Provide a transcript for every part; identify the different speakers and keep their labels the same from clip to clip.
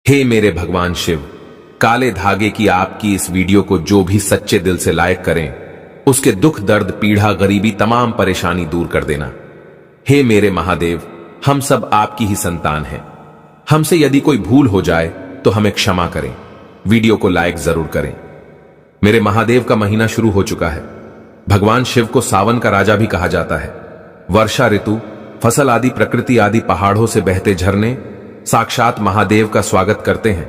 Speaker 1: हे मेरे भगवान शिव, काले धागे की आपकी इस वीडियो को जो भी सच्चे दिल से लाइक करें उसके दुख दर्द पीड़ा गरीबी तमाम परेशानी दूर कर देना। हे मेरे महादेव, हम सब आपकी ही संतान हैं। हमसे यदि कोई भूल हो जाए तो हमें क्षमा करें। वीडियो को लाइक जरूर करें। मेरे महादेव का महीना शुरू हो चुका है। भगवान शिव को सावन का राजा भी कहा जाता है। वर्षा ऋतु, फसल आदि, प्रकृति आदि, पहाड़ों से बहते झरने साक्षात महादेव का स्वागत करते हैं।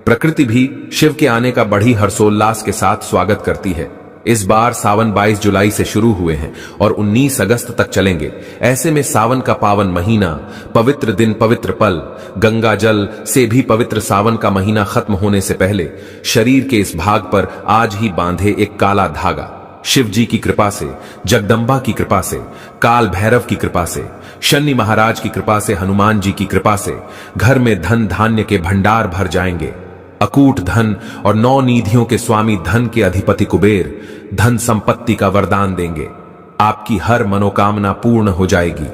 Speaker 1: प्रकृति भी शिव के आने का बड़ी हर्षोल्लास के साथ स्वागत करती है। इस बार सावन 22 जुलाई से शुरू हुए हैं और 19 अगस्त तक चलेंगे। ऐसे में सावन का पावन महीना, पवित्र दिन, पवित्र पल, गंगा जल से भी पवित्र सावन का महीना खत्म होने से पहले शरीर के इस भाग पर आज ही बांधे एक काला धागा। शिव जी की कृपा से, जगदम्बा की कृपा से, काल भैरव की कृपा से, शनि महाराज की कृपा से, हनुमान जी की कृपा से घर में धन धान्य के भंडार भर जाएंगे। अकूट धन और 9 निधियों के स्वामी, धन के अधिपति कुबेर धन संपत्ति का वरदान देंगे। आपकी हर मनोकामना पूर्ण हो जाएगी।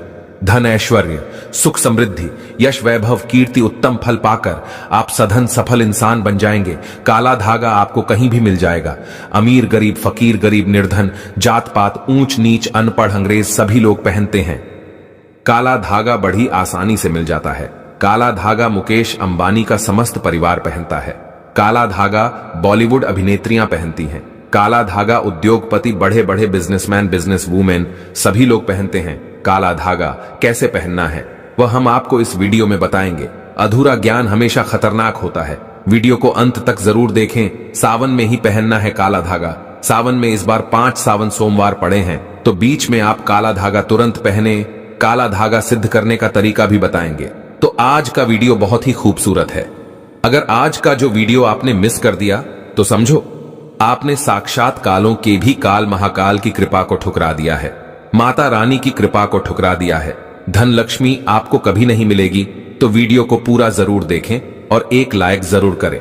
Speaker 1: धन, ऐश्वर्य, सुख, समृद्धि, यश, वैभव, कीर्ति, उत्तम फल पाकर आप सधन सफल इंसान बन जाएंगे। काला धागा आपको कहीं भी मिल जाएगा। अमीर गरीब, फकीर गरीब, निर्धन, जात पात, ऊंच नीच, अनपढ़, अंग्रेज सभी लोग पहनते हैं। काला धागा बड़ी आसानी से मिल जाता है। काला धागा मुकेश अंबानी का समस्त परिवार पहनता है। काला धागा बॉलीवुड अभिनेत्रियां पहनती हैं। काला धागा उद्योगपति, बड़े बड़े बिजनेसमैन, बिजनेस वूमेन सभी लोग पहनते हैं। काला धागा कैसे पहनना है वह हम आपको इस वीडियो में बताएंगे। अधूरा ज्ञान हमेशा खतरनाक होता है। वीडियो को अंत तक जरूर देखें। सावन में ही पहनना है काला धागा। सावन में इस बार 5 सावन सोमवार पड़े हैं, तो बीच में आप काला धागा तुरंत पहने। काला धागा सिद्ध करने का तरीका भी बताएंगे। तो आज का वीडियो बहुत ही खूबसूरत है। अगर आज का जो वीडियो आपने मिस कर दिया तो समझो आपने साक्षात कालों के भी काल महाकाल की कृपा को ठुकरा दिया है। माता रानी की कृपा को ठुकरा दिया है। धन लक्ष्मी आपको कभी नहीं मिलेगी। तो वीडियो को पूरा जरूर देखें और एक लाइक जरूर करें।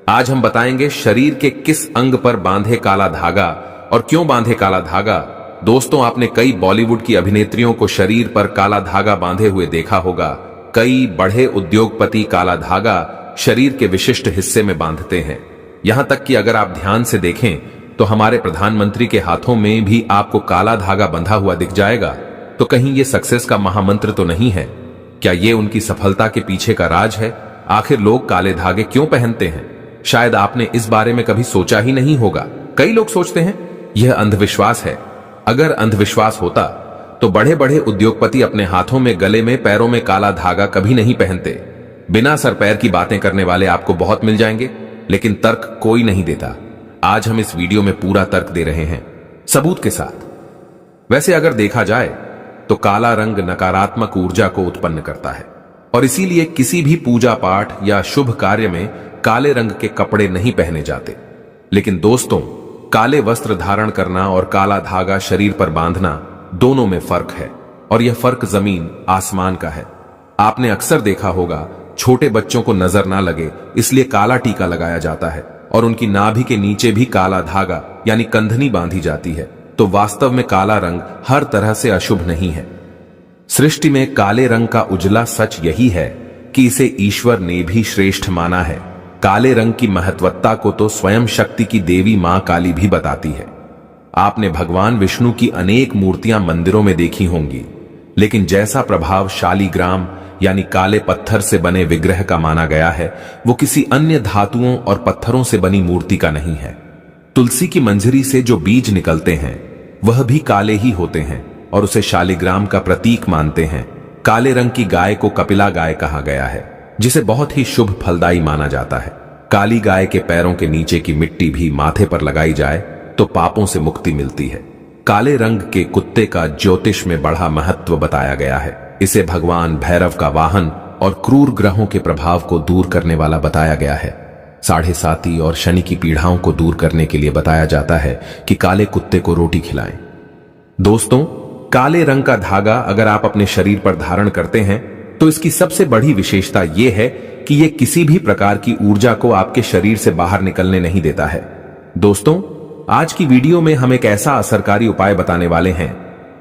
Speaker 1: आज हम बताएंगे शरीर के किस अंग पर बांधे काला धागा और क्यों बांधे काला धागा। दोस्तों, आपने कई बॉलीवुड की अभिनेत्रियों को शरीर पर काला धागा बांधे हुए देखा होगा। कई बड़े उद्योगपति काला धागा शरीर के विशिष्ट हिस्से में बांधते हैं। यहां तक कि अगर आप ध्यान से देखें तो हमारे प्रधानमंत्री के हाथों में भी आपको काला धागा बंधा हुआ दिख जाएगा। तो कहीं ये सक्सेस का महामंत्र तो नहीं है? क्या ये उनकी सफलता के पीछे का राज है? आखिर लोग काले धागे क्यों पहनते हैं? शायद आपने इस बारे में कभी सोचा ही नहीं होगा। कई लोग सोचते हैं यह अंधविश्वास है। अगर अंधविश्वास होता तो बड़े बड़े उद्योगपति अपने हाथों में, गले में, पैरों में काला धागा कभी नहीं पहनते। बिना सर पैर की बातें करने वाले आपको बहुत मिल जाएंगे, लेकिन तर्क कोई नहीं देता। आज हम इस वीडियो में पूरा तर्क दे रहे हैं, सबूत के साथ। वैसे अगर देखा जाए तो काला रंग नकारात्मक ऊर्जा को उत्पन्न करता है और इसीलिए किसी भी पूजा पाठ या शुभ कार्य में काले रंग के कपड़े नहीं पहने जाते। लेकिन दोस्तों, काले वस्त्र धारण करना और काला धागा शरीर पर बांधना दोनों में फर्क है, और यह फर्क जमीन आसमान का है। आपने अक्सर देखा होगा छोटे बच्चों को नजर ना लगे इसलिए काला टीका लगाया जाता है और उनकी नाभि के नीचे भी काला धागा यानी कंधनी बांधी जाती है। तो वास्तव में काला रंग हर तरह से अशुभ नहीं है। सृष्टि में काले रंग का उजला सच यही है कि इसे ईश्वर ने भी श्रेष्ठ माना है। काले रंग की महत्वता को तो स्वयं शक्ति की देवी मां काली भी बताती है। आपने भगवान विष्णु की अनेक मूर्तियां मंदिरों में देखी होंगी, लेकिन जैसा प्रभाव शालिग्राम यानी काले पत्थर से बने विग्रह का माना गया है, वो किसी अन्य धातुओं और पत्थरों से बनी मूर्ति का नहीं है। तुलसी की मंजरी से जो बीज निकलते हैं वह भी काले ही होते हैं और उसे शालिग्राम का प्रतीक मानते हैं। काले रंग की गाय को कपिला गाय कहा गया है, जिसे बहुत ही शुभ फलदायी माना जाता है। काली गाय के पैरों के नीचे की मिट्टी भी माथे पर लगाई जाए तो पापों से मुक्ति मिलती है। काले रंग के कुत्ते का ज्योतिष में बड़ा महत्व बताया गया है। इसे भगवान भैरव का वाहन और क्रूर ग्रहों के प्रभाव को दूर करने वाला बताया गया है। साढ़े साती और शनि की पीड़ाओं को दूर करने के लिए बताया जाता है कि काले कुत्ते को रोटी खिलाएं। दोस्तों, काले रंग का धागा अगर आप अपने शरीर पर धारण करते हैं तो इसकी सबसे बड़ी विशेषता यह है कि यह किसी भी प्रकार की ऊर्जा को आपके शरीर से बाहर निकलने नहीं देता है। दोस्तों, आज की वीडियो में हम एक ऐसा असरकारी उपाय बताने वाले हैं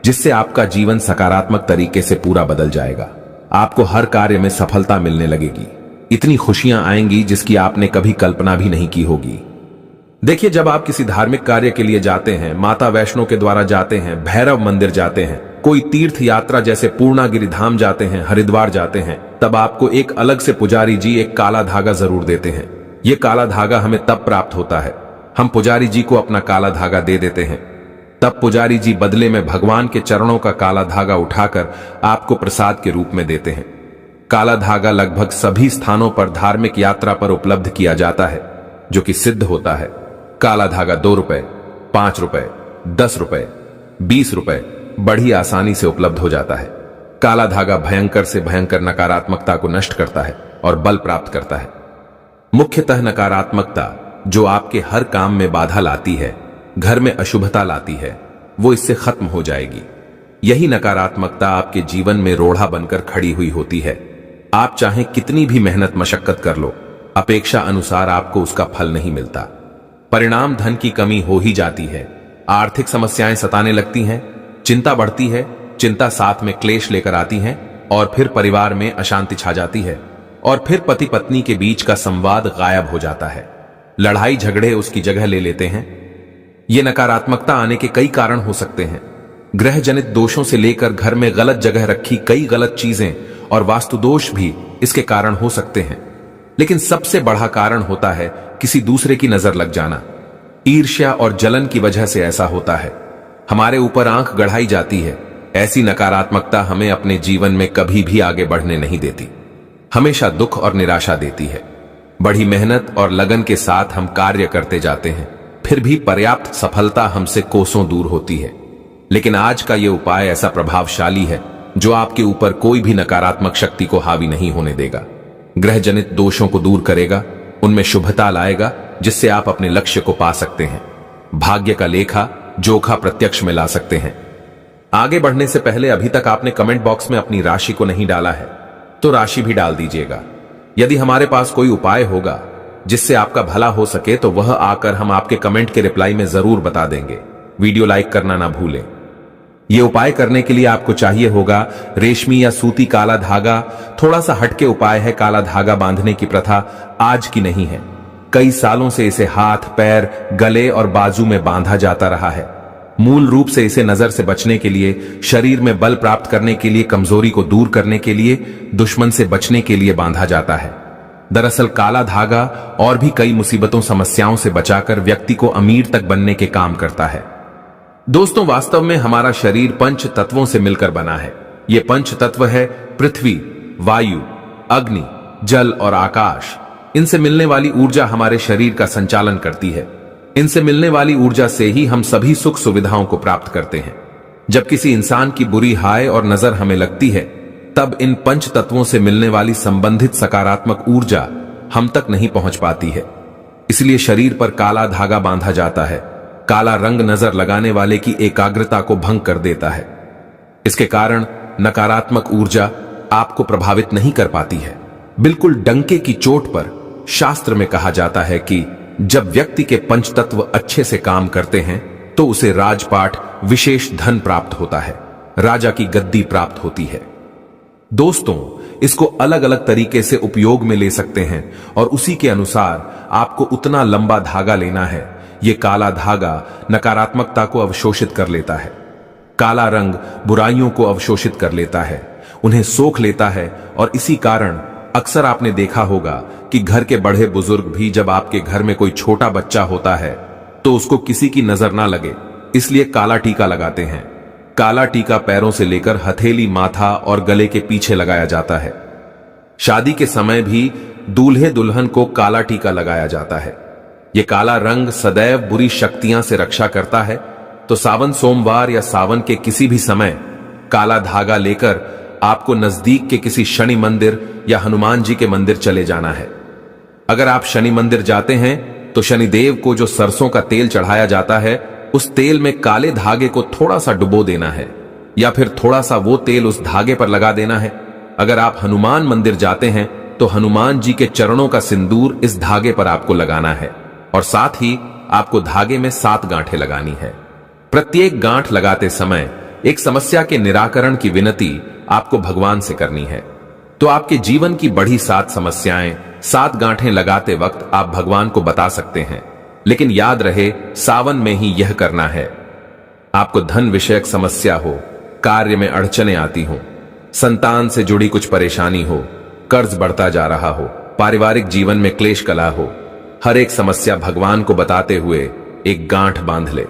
Speaker 1: जिससे आपका जीवन सकारात्मक तरीके से पूरा बदल जाएगा। आपको हर कार्य में सफलता मिलने लगेगी। इतनी खुशियां आएंगी जिसकी आपने कभी कल्पना भी नहीं की होगी। देखिए, जब आप किसी धार्मिक कार्य के लिए जाते हैं, माता वैष्णो के द्वारा जाते हैं, भैरव मंदिर जाते हैं, कोई तीर्थ यात्रा जैसे पूर्णागिरि धाम जाते हैं, हरिद्वार जाते हैं, तब आपको एक अलग से पुजारी जी एक काला धागा जरूर देते हैं। ये काला धागा हमें तब प्राप्त होता है, हम पुजारी जी को अपना काला धागा दे देते हैं, तब पुजारी जी बदले में भगवान के चरणों का काला धागा उठाकर आपको प्रसाद के रूप में देते हैं। काला धागा लगभग सभी स्थानों पर धार्मिक यात्रा पर उपलब्ध किया जाता है, जो कि सिद्ध होता है। काला धागा 2 रुपए, 5 रुपए, 10 रुपए, 20 रुपए बड़ी आसानी से उपलब्ध हो जाता है। काला धागा भयंकर से भयंकर नकारात्मकता को नष्ट करता है और बल प्राप्त करता है। मुख्यतः नकारात्मकता जो आपके हर काम में बाधा लाती है, घर में अशुभता लाती है, वो इससे खत्म हो जाएगी। यही नकारात्मकता आपके जीवन में रोड़ा बनकर खड़ी हुई होती है। आप चाहे कितनी भी मेहनत मशक्कत कर लो, अपेक्षा अनुसार आपको उसका फल नहीं मिलता। परिणाम धन की कमी हो ही जाती है, आर्थिक समस्याएं सताने लगती हैं, चिंता बढ़ती है, चिंता साथ में क्लेश लेकर आती है, और फिर परिवार में अशांति छा जाती है, और फिर पति पत्नी के बीच का संवाद गायब हो जाता है, लड़ाई झगड़े उसकी जगह ले लेते हैं। ये नकारात्मकता आने के कई कारण हो सकते हैं। ग्रह जनित दोषों से लेकर घर में गलत जगह रखी कई गलत चीजें और वास्तु दोष भी इसके कारण हो सकते हैं। लेकिन सबसे बड़ा कारण होता है किसी दूसरे की नजर लग जाना। ईर्ष्या और जलन की वजह से ऐसा होता है। हमारे ऊपर आंख गढ़ाई जाती है। ऐसी नकारात्मकता हमें अपने जीवन में कभी भी आगे बढ़ने नहीं देती, हमेशा दुख और निराशा देती है। बड़ी मेहनत और लगन के साथ हम कार्य करते जाते हैं, फिर भी पर्याप्त सफलता हमसे कोसों दूर होती है। लेकिन आज का यह उपाय ऐसा प्रभावशाली है जो आपके ऊपर कोई भी नकारात्मक शक्ति को हावी नहीं होने देगा। ग्रह जनित दोषों को दूर करेगा, उनमें शुभता लाएगा, जिससे आप अपने लक्ष्य को पा सकते हैं। भाग्य का लेखा जोखा प्रत्यक्ष में ला सकते हैं। आगे बढ़ने से पहले अभी तक आपने कमेंट बॉक्स में अपनी राशि को नहीं डाला है तो राशि भी डाल दीजिएगा। यदि हमारे पास कोई उपाय होगा जिससे आपका भला हो सके तो वह आकर हम आपके कमेंट के रिप्लाई में जरूर बता देंगे। वीडियो लाइक करना ना भूलें। यह उपाय करने के लिए आपको चाहिए होगा रेशमी या सूती काला धागा। थोड़ा सा हटके उपाय है। काला धागा बांधने की प्रथा आज की नहीं है, कई सालों से इसे हाथ, पैर, गले और बाजू में बांधा जाता रहा है। मूल रूप से इसे नजर से बचने के लिए, शरीर में बल प्राप्त करने के लिए, कमजोरी को दूर करने के लिए, दुश्मन से बचने के लिए बांधा जाता है। दरअसल काला धागा और भी कई मुसीबतों, समस्याओं से बचाकर व्यक्ति को अमीर तक बनने के काम करता है। दोस्तों, वास्तव में हमारा शरीर पंच तत्वों से मिलकर बना है। ये पंच तत्व है पृथ्वी, वायु, अग्नि, जल और आकाश। इनसे मिलने वाली ऊर्जा हमारे शरीर का संचालन करती है। इनसे मिलने वाली ऊर्जा से ही हम सभी सुख सुविधाओं को प्राप्त करते हैं। जब किसी इंसान की बुरी हाय और नजर हमें लगती है, तब इन पंच तत्वों से मिलने वाली संबंधित सकारात्मक ऊर्जा हम तक नहीं पहुंच पाती है। इसलिए शरीर पर काला धागा बांधा जाता है। काला रंग नजर लगाने वाले की एकाग्रता को भंग कर देता है। इसके कारण नकारात्मक ऊर्जा आपको प्रभावित नहीं कर पाती है। बिल्कुल डंके की चोट पर शास्त्र में कहा जाता है कि जब व्यक्ति के पंचतत्व अच्छे से काम करते हैं तो उसे राजपाट, विशेष धन प्राप्त होता है, राजा की गद्दी प्राप्त होती है। दोस्तों, इसको अलग अलग तरीके से उपयोग में ले सकते हैं और उसी के अनुसार आपको उतना लंबा धागा लेना है। यह काला धागा नकारात्मकता को अवशोषित कर लेता है। काला रंग बुराइयों को अवशोषित कर लेता है, उन्हें सोख लेता है। और इसी कारण अक्सर आपने देखा होगा कि घर के बड़े बुजुर्ग भी जब आपके घर में कोई छोटा बच्चा होता है तो उसको किसी की नजर ना लगे, इसलिए काला टीका लगाते हैं। काला टीका पैरों से लेकर हथेली, माथा और गले के पीछे लगाया जाता है। शादी के समय भी दूल्हे दुल्हन को काला टीका लगाया जाता है। यह काला रंग सदैव बुरी शक्तियां से रक्षा करता है। तो सावन सोमवार या सावन के किसी भी समय काला धागा लेकर आपको नजदीक के किसी शनि मंदिर या हनुमान जी के मंदिर चले जाना है। अगर आप शनि मंदिर जाते हैं तो शनिदेव को जो सरसों का तेल चढ़ाया जाता है, उस तेल में काले धागे को थोड़ा सा डुबो देना है या फिर थोड़ा सा वो तेल उस धागे पर लगा देना है। अगर आप हनुमान मंदिर जाते हैं तो हनुमान जी के चरणों का सिंदूर इस धागे पर आपको लगाना है और साथ ही आपको धागे में 7 गांठें लगानी है। प्रत्येक गांठ लगाते समय एक समस्या के निराकरण की विनती आपको भगवान से करनी है। तो आपके जीवन की बड़ी 7 समस्याएं 7 गांठें लगाते वक्त आप भगवान को बता सकते हैं, लेकिन याद रहे सावन में ही यह करना है। आपको धन विषयक समस्या हो, कार्य में अड़चने आती हो, संतान से जुड़ी कुछ परेशानी हो, कर्ज बढ़ता जा रहा हो, पारिवारिक जीवन में क्लेश कला हो, हर एक समस्या भगवान को बताते हुए एक गांठ बांध ले।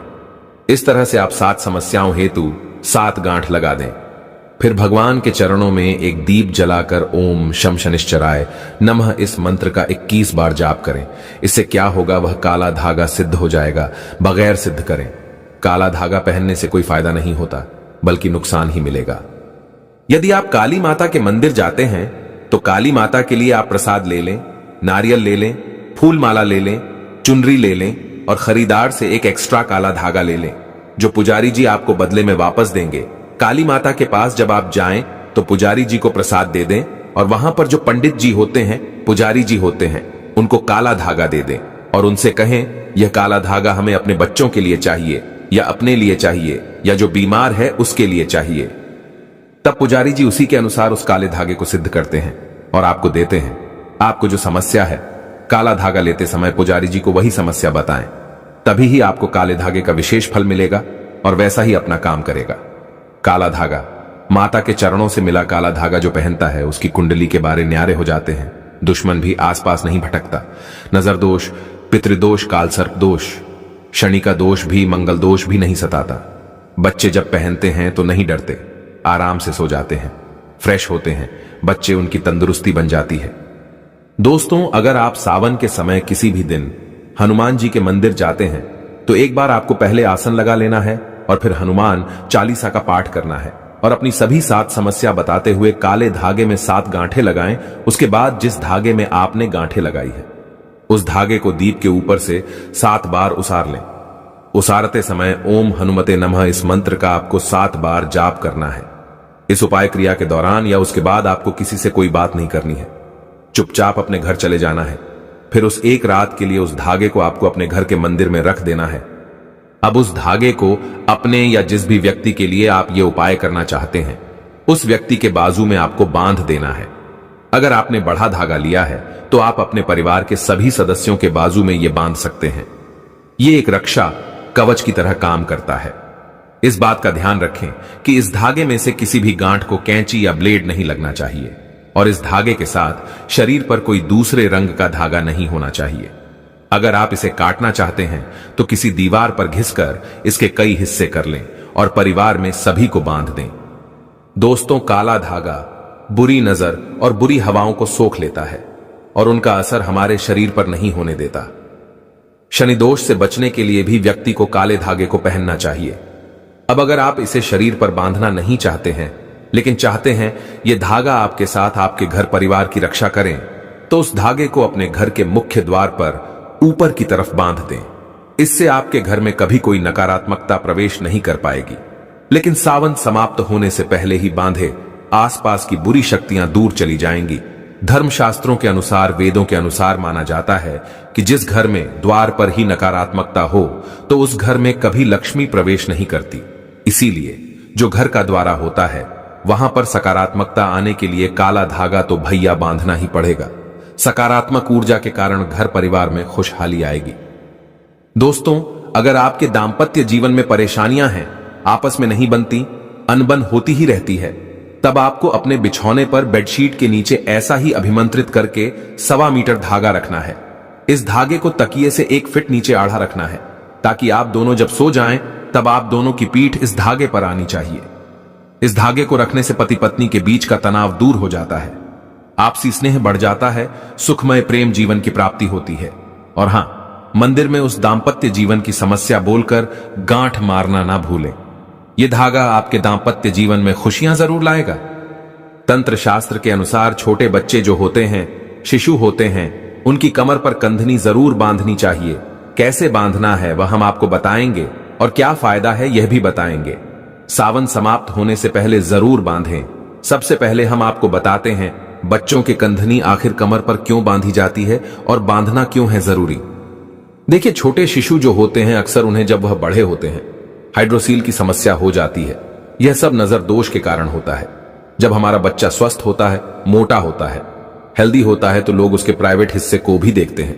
Speaker 1: इस तरह से आप 7 समस्याओं हेतु 7 गांठ लगा दें। फिर भगवान के चरणों में एक दीप जलाकर ओम शम शनिश्चराय नमः इस मंत्र का 21 बार जाप करें। इससे क्या होगा, वह काला धागा सिद्ध हो जाएगा। बगैर सिद्ध करें। काला धागा पहनने से कोई फायदा नहीं होता, बल्कि नुकसान ही मिलेगा। यदि आप काली माता के मंदिर जाते हैं तो काली माता के लिए आप प्रसाद ले लें, नारियल ले लें, फूल माला ले लें, चुनरी ले लें और खरीदार से एक एक्स्ट्रा काला धागा ले लें, जो पुजारी जी आपको बदले में वापस देंगे। काली माता के पास जब आप जाएं तो पुजारी जी को प्रसाद दे दें और वहां पर जो पंडित जी होते हैं, पुजारी जी होते हैं, उनको काला धागा दे दें और उनसे कहें यह काला धागा हमें अपने बच्चों के लिए चाहिए या अपने लिए चाहिए या जो बीमार है उसके लिए चाहिए। तब पुजारी जी उसी के अनुसार उस काले धागे को सिद्ध करते हैं और आपको देते हैं। आपको जो समस्या है, काला धागा लेते समय पुजारी जी को वही समस्या बताएं, तभी ही आपको काले धागे का विशेष फल मिलेगा और वैसा ही अपना काम करेगा। काला धागा, माता के चरणों से मिला काला धागा जो पहनता है उसकी कुंडली के बारे न्यारे हो जाते हैं। दुश्मन भी आसपास नहीं भटकता। नजर दोष, पितृदोष, कालसर्प दोष, शनि का दोष भी, मंगल दोष भी नहीं सताता। बच्चे जब पहनते हैं तो नहीं डरते, आराम से सो जाते हैं, फ्रेश होते हैं, बच्चे उनकी तंदुरुस्ती बन जाती है। दोस्तों, अगर आप सावन के समय किसी भी दिन हनुमान जी के मंदिर जाते हैं तो एक बार आपको पहले आसन लगा लेना है और फिर हनुमान चालीसा का पाठ करना है और अपनी सभी 7 समस्या बताते हुए काले धागे में 7 गांठें लगाएं। उसके बाद जिस धागे में आपने गांठें लगाई है उस धागे को दीप के ऊपर से 7 बार उसार लें। उसारते समय ओम हनुमते नमः इस मंत्र का आपको 7 बार जाप करना है। इस उपाय क्रिया के दौरान या उसके बाद आपको किसी से कोई बात नहीं करनी है, चुपचाप अपने घर चले जाना है। फिर उस एक रात के लिए उस धागे को आपको अपने घर के मंदिर में रख देना है। अब उस धागे को अपने या जिस भी व्यक्ति के लिए आप ये उपाय करना चाहते हैं उस व्यक्ति के बाजू में आपको बांध देना है। अगर आपने बड़ा धागा लिया है तो आप अपने परिवार के सभी सदस्यों के बाजू में यह बांध सकते हैं। यह एक रक्षा कवच की तरह काम करता है। इस बात का ध्यान रखें कि इस धागे में से किसी भी गांठ को कैंची या ब्लेड नहीं लगना चाहिए और इस धागे के साथ शरीर पर कोई दूसरे रंग का धागा नहीं होना चाहिए। अगर आप इसे काटना चाहते हैं तो किसी दीवार पर घिसकर इसके कई हिस्से कर लें और परिवार में सभी को बांध दें। दोस्तों, काला धागा बुरी नजर और बुरी हवाओं को सोख लेता है और उनका असर हमारे शरीर पर नहीं होने देता। शनि दोष से बचने के लिए भी व्यक्ति को काले धागे को पहनना चाहिए। अब अगर आप इसे शरीर पर बांधना नहीं चाहते हैं लेकिन चाहते हैं यह धागा आपके साथ आपके घर परिवार की रक्षा करें, तो उस धागे को अपने घर के मुख्य द्वार पर ऊपर की तरफ बांध दें। इससे आपके घर में कभी कोई नकारात्मकता प्रवेश नहीं कर पाएगी। लेकिन सावन समाप्त होने से पहले ही बांधे, आसपास की बुरी शक्तियां दूर चली जाएंगी। धर्मशास्त्रों के अनुसार, वेदों के अनुसार माना जाता है कि जिस घर में द्वार पर ही नकारात्मकता हो तो उस घर में कभी लक्ष्मी प्रवेश नहीं करती। इसीलिए जो घर का द्वारा होता है वहां पर सकारात्मकता आने के लिए काला धागा तो भैया बांधना ही पड़ेगा। सकारात्मक ऊर्जा के कारण घर परिवार में खुशहाली आएगी। दोस्तों, अगर आपके दांपत्य जीवन में परेशानियां हैं, आपस में नहीं बनती, अनबन होती ही रहती है, तब आपको अपने बिछौने पर बेडशीट के नीचे ऐसा ही अभिमंत्रित करके 1.25 मीटर धागा रखना है। इस धागे को तकिए से 1 फीट नीचे आढ़ा रखना है ताकि आप दोनों जब सो जाएं तब आप दोनों की पीठ इस धागे पर आनी चाहिए। इस धागे को रखने से पति पत्नी के बीच का तनाव दूर हो जाता है, आपसी स्नेह बढ़ जाता है, सुखमय प्रेम जीवन की प्राप्ति होती है। और हां, मंदिर में उस दांपत्य जीवन की समस्या बोलकर गांठ मारना ना भूलें। यह धागा आपके दांपत्य जीवन में खुशियां जरूर लाएगा। तंत्र शास्त्र के अनुसार छोटे बच्चे जो होते हैं, शिशु होते हैं, उनकी कमर पर कंधनी जरूर बांधनी चाहिए। कैसे बांधना है वह हम आपको बताएंगे और क्या फायदा है यह भी बताएंगे। सावन समाप्त होने से पहले जरूर बांधें। सबसे पहले हम आपको बताते हैं बच्चों के कंधनी आखिर कमर पर क्यों बांधी जाती है और बांधना क्यों है जरूरी। देखिए, छोटे शिशु जो होते हैं अक्सर उन्हें जब वह बड़े होते हैं हाइड्रोसील की समस्या हो जाती है। यह सब नजर दोष के कारण होता है। जब हमारा बच्चा स्वस्थ होता है, मोटा होता है, हेल्दी होता है तो लोग उसके प्राइवेट हिस्से को भी देखते हैं,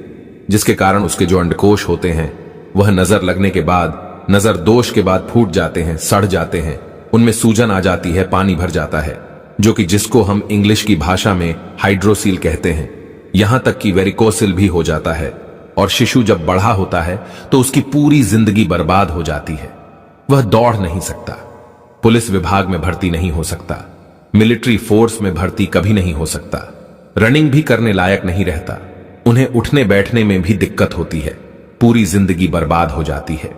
Speaker 1: जिसके कारण उसके जो अंडकोश होते हैं वह नजर लगने के बाद, नजर दोष के बाद फूट जाते हैं, सड़ जाते हैं, उनमें सूजन आ जाती है, पानी भर जाता है, जो कि जिसको हम इंग्लिश की भाषा में हाइड्रोसील कहते हैं। यहां तक कि वेरिकोसिल भी हो जाता है और शिशु जब बड़ा होता है तो उसकी पूरी जिंदगी बर्बाद हो जाती है। वह दौड़ नहीं सकता, पुलिस विभाग में भर्ती नहीं हो सकता, मिलिट्री फोर्स में भर्ती कभी नहीं हो सकता, रनिंग भी करने लायक नहीं रहता, उन्हें उठने बैठने में भी दिक्कत होती है, पूरी जिंदगी बर्बाद हो जाती है।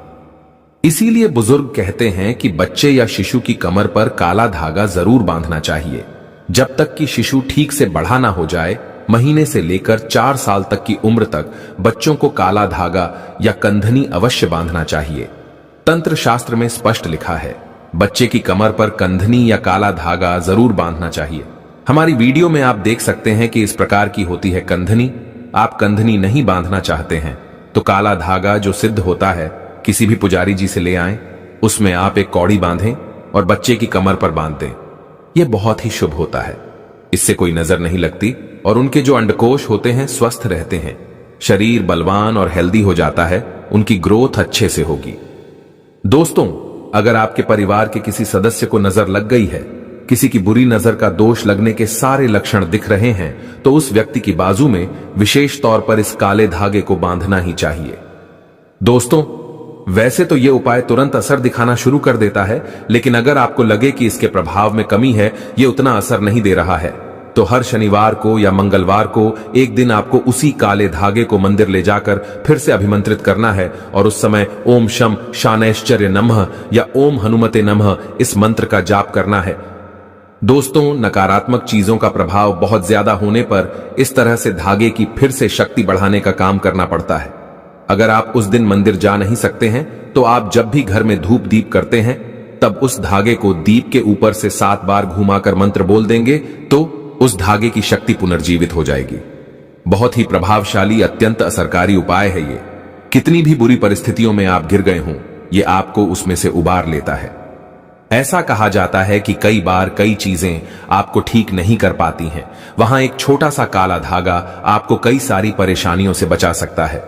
Speaker 1: इसीलिए बुजुर्ग कहते हैं कि बच्चे या शिशु की कमर पर काला धागा जरूर बांधना चाहिए। जब तक कि शिशु ठीक से बड़ा ना हो जाए, महीने से लेकर 4 साल तक की उम्र तक बच्चों को काला धागा या कंधनी अवश्य बांधना चाहिए। तंत्र शास्त्र में स्पष्ट लिखा है, बच्चे की कमर पर कंधनी या काला धागा जरूर बांधना चाहिए। हमारी वीडियो में आप देख सकते हैं कि इस प्रकार की होती है कंधनी। आप कंधनी नहीं बांधना चाहते हैं तो काला धागा जो सिद्ध होता है किसी भी पुजारी जी से ले आएं, उसमें आप एक कौड़ी बांधें और बच्चे की कमर पर बांध दें। यह बहुत ही शुभ होता है, इससे कोई नजर नहीं लगती और उनके जो अंडकोश होते हैं स्वस्थ रहते हैं, शरीर बलवान और हेल्दी हो जाता है, उनकी ग्रोथ अच्छे से होगी। दोस्तों, अगर आपके परिवार के किसी सदस्य को नजर लग गई है, किसी की बुरी नजर का दोष लगने के सारे लक्षण दिख रहे हैं, तो उस व्यक्ति की बाजू में विशेष तौर पर इस काले धागे को बांधना ही चाहिए। दोस्तों, वैसे तो यह उपाय तुरंत असर दिखाना शुरू कर देता है, लेकिन अगर आपको लगे कि इसके प्रभाव में कमी है, यह उतना असर नहीं दे रहा है, तो हर शनिवार को या मंगलवार को एक दिन आपको उसी काले धागे को मंदिर ले जाकर फिर से अभिमंत्रित करना है और उस समय ओम शम शानैश्चर्य नमः या ओम हनुमते नमः इस मंत्र का जाप करना है। दोस्तों, नकारात्मक चीजों का प्रभाव बहुत ज्यादा होने पर इस तरह से धागे की फिर से शक्ति बढ़ाने का काम करना पड़ता है। अगर आप उस दिन मंदिर जा नहीं सकते हैं तो आप जब भी घर में धूप दीप करते हैं तब उस धागे को दीप के ऊपर से 7 बार घुमाकर मंत्र बोल देंगे तो उस धागे की शक्ति पुनर्जीवित हो जाएगी। बहुत ही प्रभावशाली, अत्यंत असरकारी उपाय है ये। कितनी भी बुरी परिस्थितियों में आप गिर गए हों, ये आपको उसमें से उबार लेता है। ऐसा कहा जाता है कि कई बार कई चीजें आपको ठीक नहीं कर पाती हैं, वहां एक छोटा सा काला धागा आपको कई सारी परेशानियों से बचा सकता है।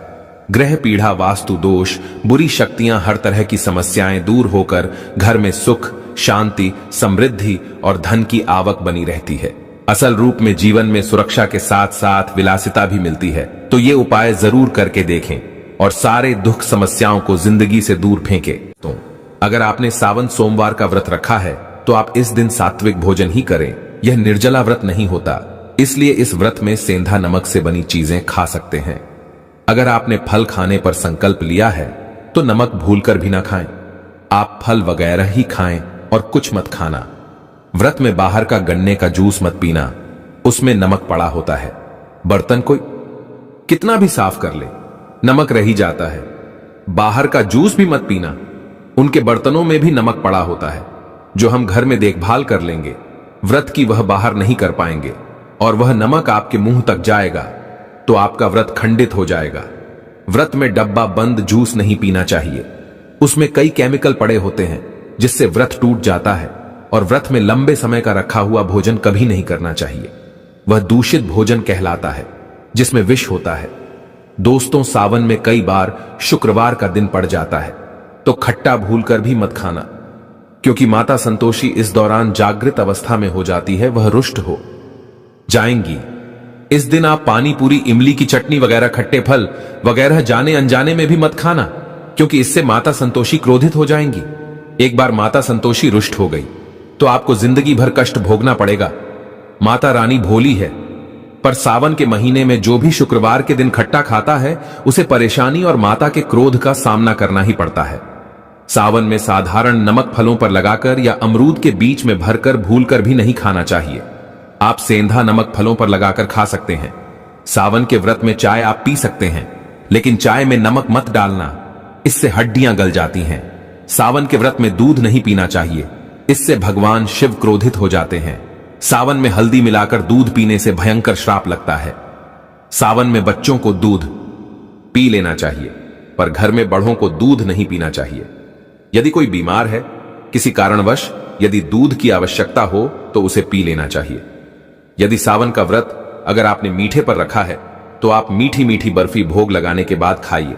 Speaker 1: ग्रह पीढ़ा, वास्तु दोष, बुरी शक्तियां, हर तरह की समस्याएं दूर होकर घर में सुख, शांति, समृद्धि और धन की आवक बनी रहती है। असल रूप में जीवन में सुरक्षा के साथ साथ विलासिता भी मिलती है। तो ये उपाय जरूर करके देखें और सारे दुख समस्याओं को जिंदगी से दूर फेंके। तो अगर आपने सावन सोमवार का व्रत रखा है तो आप इस दिन सात्विक भोजन ही करें। यह निर्जला व्रत नहीं होता, इसलिए इस व्रत में सेंधा नमक से बनी चीजें खा सकते हैं। अगर आपने फल खाने पर संकल्प लिया है तो नमक भूलकर भी ना खाएं। आप फल वगैरह ही खाएं और कुछ मत खाना। व्रत में बाहर का गन्ने का जूस मत पीना, उसमें नमक पड़ा होता है। बर्तन कोई कितना भी साफ कर ले, नमक रह ही जाता है। बाहर का जूस भी मत पीना, उनके बर्तनों में भी नमक पड़ा होता है, जो हम घर में देखभाल कर लेंगे, व्रत की वह बाहर नहीं कर पाएंगे और वह नमक आपके मुंह तक जाएगा तो आपका व्रत खंडित हो जाएगा। व्रत में डब्बा बंद जूस नहीं पीना चाहिए, उसमें कई केमिकल पड़े होते हैं जिससे व्रत टूट जाता है। और व्रत में लंबे समय का रखा हुआ भोजन कभी नहीं करना चाहिए, वह दूषित भोजन कहलाता है जिसमें विष होता है। दोस्तों, सावन में कई बार शुक्रवार का दिन पड़ जाता है तो खट्टा भूलकर भी मत खाना, क्योंकि माता संतोषी इस दौरान जागृत अवस्था में हो जाती है, वह रुष्ट हो जाएंगी। इस दिन आप पानी पूरी, इमली की चटनी वगैरह, खट्टे फल वगैरह जाने अनजाने में भी मत खाना, क्योंकि इससे माता संतोषी क्रोधित हो जाएंगी। एक बार माता संतोषी रुष्ट हो गई तो आपको जिंदगी भर कष्ट भोगना पड़ेगा। माता रानी भोली है, पर सावन के महीने में जो भी शुक्रवार के दिन खट्टा खाता है उसे परेशानी और माता के क्रोध का सामना करना ही पड़ता है। सावन में साधारण नमक फलों पर लगाकर या अमरूद के बीच में भरकर भूलकर भी नहीं खाना चाहिए। आप सेंधा नमक फलों पर लगाकर खा सकते हैं। सावन के व्रत में चाय आप पी सकते हैं, लेकिन चाय में नमक मत डालना, इससे हड्डियां गल जाती हैं। सावन के व्रत में दूध नहीं पीना चाहिए, इससे भगवान शिव क्रोधित हो जाते हैं। सावन में हल्दी मिलाकर दूध पीने से भयंकर श्राप लगता है। सावन में बच्चों को दूध पी लेना चाहिए, पर घर में बड़ों को दूध नहीं पीना चाहिए। यदि कोई बीमार है, किसी कारणवश यदि दूध की आवश्यकता हो तो उसे पी लेना चाहिए। यदि सावन का व्रत अगर आपने मीठे पर रखा है तो आप मीठी मीठी बर्फी भोग लगाने के बाद खाइए।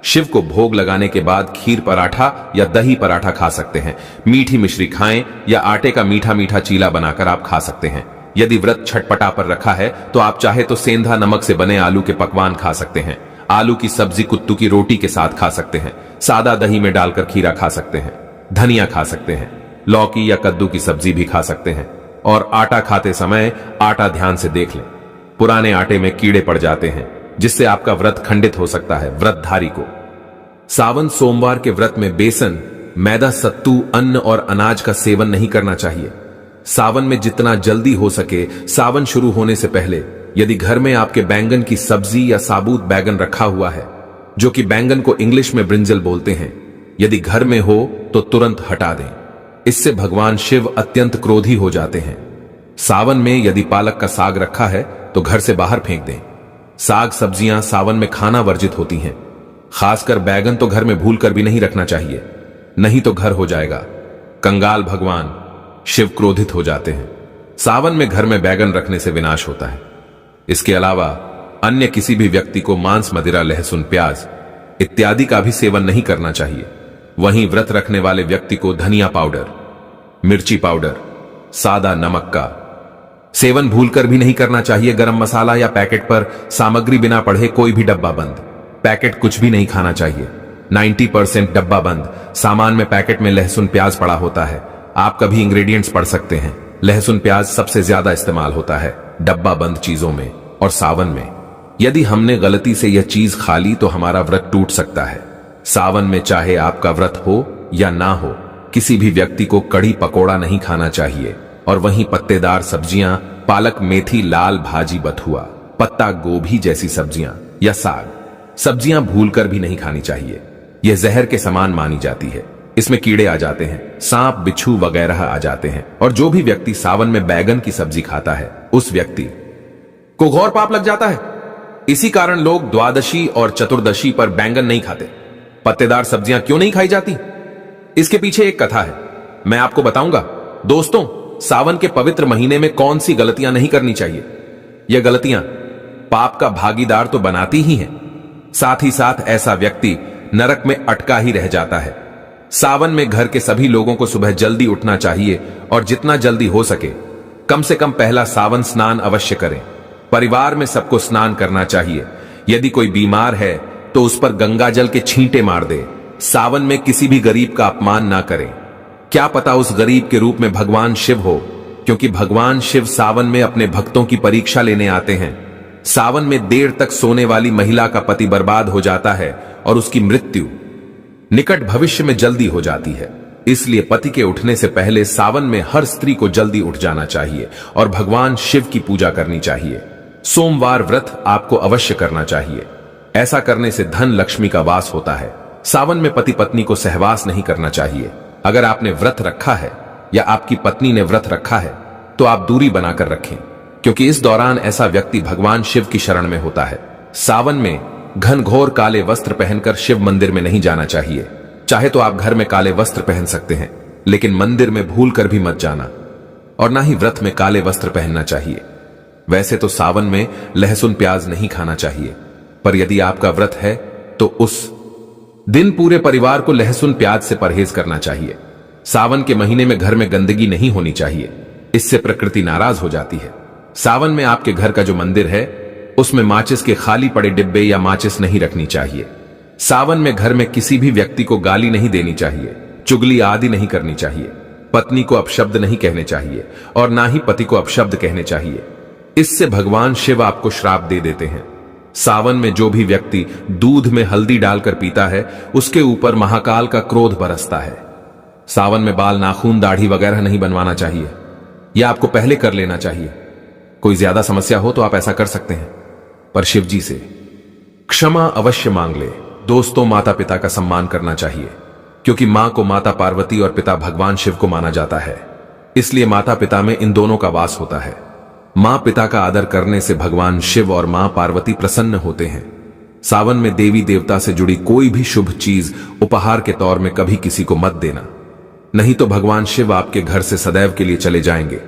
Speaker 1: शिव को भोग लगाने के बाद खीर पराठा या दही पराठा खा सकते हैं। मीठी मिश्री खाएं या आटे का मीठा मीठा चीला बनाकर आप खा सकते हैं। यदि व्रत छटपटा पर रखा है तो आप चाहे तो सेंधा नमक से बने आलू के पकवान खा सकते हैं। आलू की सब्जी कुत्तू की रोटी के साथ खा सकते हैं। सादा दही में डालकर खीरा खा सकते हैं। धनिया खा सकते हैं। लौकी या कद्दू की सब्जी भी खा सकते हैं। और आटा खाते समय आटा ध्यान से देख लें, पुराने आटे में कीड़े पड़ जाते हैं जिससे आपका व्रत खंडित हो सकता है। व्रतधारी को सावन सोमवार के व्रत में बेसन, मैदा, सत्तू, अन्न और अनाज का सेवन नहीं करना चाहिए। सावन में जितना जल्दी हो सके, सावन शुरू होने से पहले यदि घर में आपके बैंगन की सब्जी या साबुत बैंगन रखा हुआ है, जो कि बैंगन को इंग्लिश में ब्रिंजल बोलते हैं, यदि घर में हो तो तुरंत हटा दें। इससे भगवान शिव अत्यंत क्रोधी हो जाते हैं। सावन में यदि पालक का साग रखा है तो घर से बाहर फेंक दें। साग सब्जियां सावन में खाना वर्जित होती हैं। खासकर बैगन तो घर में भूल कर भी नहीं रखना चाहिए, नहीं तो घर हो जाएगा। कंगाल भगवान शिव क्रोधित हो जाते हैं। सावन में घर में बैगन रखने से विनाश होता है। इसके अलावा अन्य किसी भी व्यक्ति को मांस, मदिरा, लहसुन, प्याज इत्यादि का भी सेवन नहीं करना चाहिए। वहीं व्रत रखने वाले व्यक्ति को धनिया पाउडर, मिर्ची पाउडर, सादा नमक का सेवन भूलकर भी नहीं करना चाहिए। गरम मसाला या पैकेट पर सामग्री बिना पढ़े कोई भी डब्बा बंद पैकेट कुछ भी नहीं खाना चाहिए। 90% डब्बा बंद सामान में पैकेट में लहसुन प्याज पड़ा होता है। आप कभी इंग्रेडिएंट्स पढ़ सकते हैं। लहसुन प्याज सबसे ज्यादा इस्तेमाल होता है डब्बा बंद चीजों में और सावन में। यदि हमने गलती से यह चीज खा ली तो हमारा व्रत टूट सकता है। सावन में चाहे आपका व्रत हो या ना हो, किसी भी व्यक्ति को कढ़ी पकोड़ा नहीं खाना चाहिए। और वहीं पत्तेदार सब्जियां, पालक, मेथी, लाल भाजी, बथुआ, पत्ता गोभी जैसी सब्जियां या साग सब्जियां भूलकर भी नहीं खानी चाहिए। यह जहर के समान मानी जाती है। इसमें कीड़े आ जाते हैं, सांप, बिच्छू वगैरह आ जाते हैं। और जो भी व्यक्ति सावन में बैगन की सब्जी खाता है उस व्यक्ति को घोर पाप लग जाता है। इसी कारण लोग द्वादशी और चतुर्दशी पर बैंगन नहीं खाते। पत्तेदार सब्जियां क्यों नहीं खाई जाती? इसके पीछे एक कथा है, मैं आपको बताऊंगा। दोस्तों, सावन के पवित्र महीने में कौन सी गलतियां नहीं करनी चाहिए? यह गलतियां पाप का भागीदार तो बनाती ही हैं, साथ ही साथ ऐसा व्यक्ति नरक में अटका ही रह जाता है। सावन में घर के सभी लोगों को सुबह जल्दी उठना चाहिए और जितना जल्दी हो सके कम से कम पहला सावन स्नान अवश्य करें। परिवार में सबको स्नान करना चाहिए। यदि कोई बीमार है तो उस पर गंगा जल के छींटे मार दे। सावन में किसी भी गरीब का अपमान ना करें। क्या पता उस गरीब के रूप में भगवान शिव हो, क्योंकि भगवान शिव सावन में अपने भक्तों की परीक्षा लेने आते हैं। सावन में देर तक सोने वाली महिला का पति बर्बाद हो जाता है और उसकी मृत्यु निकट भविष्य में जल्दी हो जाती है। इसलिए पति के उठने से पहले सावन में हर स्त्री को जल्दी उठ जाना चाहिए और भगवान शिव की पूजा करनी चाहिए। सोमवार व्रत आपको अवश्य करना चाहिए। ऐसा करने से धन लक्ष्मी का वास होता है। सावन में पति पत्नी को सहवास नहीं करना चाहिए। अगर आपने व्रत रखा है या आपकी पत्नी ने व्रत रखा है तो आप दूरी बनाकर रखें, क्योंकि इस दौरान ऐसा व्यक्ति भगवान शिव की शरण में होता है। सावन में घनघोर काले वस्त्र पहनकर शिव मंदिर में नहीं जाना चाहिए। चाहे तो आप घर में काले वस्त्र पहन सकते हैं, लेकिन मंदिर में भूल कर भी मत जाना। और ना ही व्रत में काले वस्त्र पहनना चाहिए। वैसे तो सावन में लहसुन प्याज नहीं खाना चाहिए, पर यदि आपका व्रत है तो उस दिन पूरे परिवार को लहसुन प्याज से परहेज करना चाहिए। सावन के महीने में घर में गंदगी नहीं होनी चाहिए, इससे प्रकृति नाराज हो जाती है। सावन में आपके घर का जो मंदिर है उसमें माचिस के खाली पड़े डिब्बे या माचिस नहीं रखनी चाहिए। सावन में घर में किसी भी व्यक्ति को गाली नहीं देनी चाहिए, चुगली आदि नहीं करनी चाहिए। पत्नी को अपशब्द नहीं कहने चाहिए और ना ही पति को अपशब्द कहने चाहिए। इससे भगवान शिव आपको श्राप दे देते हैं। सावन में जो भी व्यक्ति दूध में हल्दी डालकर पीता है उसके ऊपर महाकाल का क्रोध बरसता है। सावन में बाल, नाखून, दाढ़ी वगैरह नहीं बनवाना चाहिए। यह आपको पहले कर लेना चाहिए। कोई ज्यादा समस्या हो तो आप ऐसा कर सकते हैं, पर शिव जी से क्षमा अवश्य मांग ले। दोस्तों, माता पिता का सम्मान करना चाहिए, क्योंकि मां को माता पार्वती और पिता भगवान शिव को माना जाता है। इसलिए माता पिता में इन दोनों का वास होता है। मां पिता का आदर करने से भगवान शिव और मां पार्वती प्रसन्न होते हैं। सावन में देवी देवता से जुड़ी कोई भी शुभ चीज उपहार के तौर में कभी किसी को मत देना, नहीं तो भगवान शिव आपके घर से सदैव के लिए चले जाएंगे।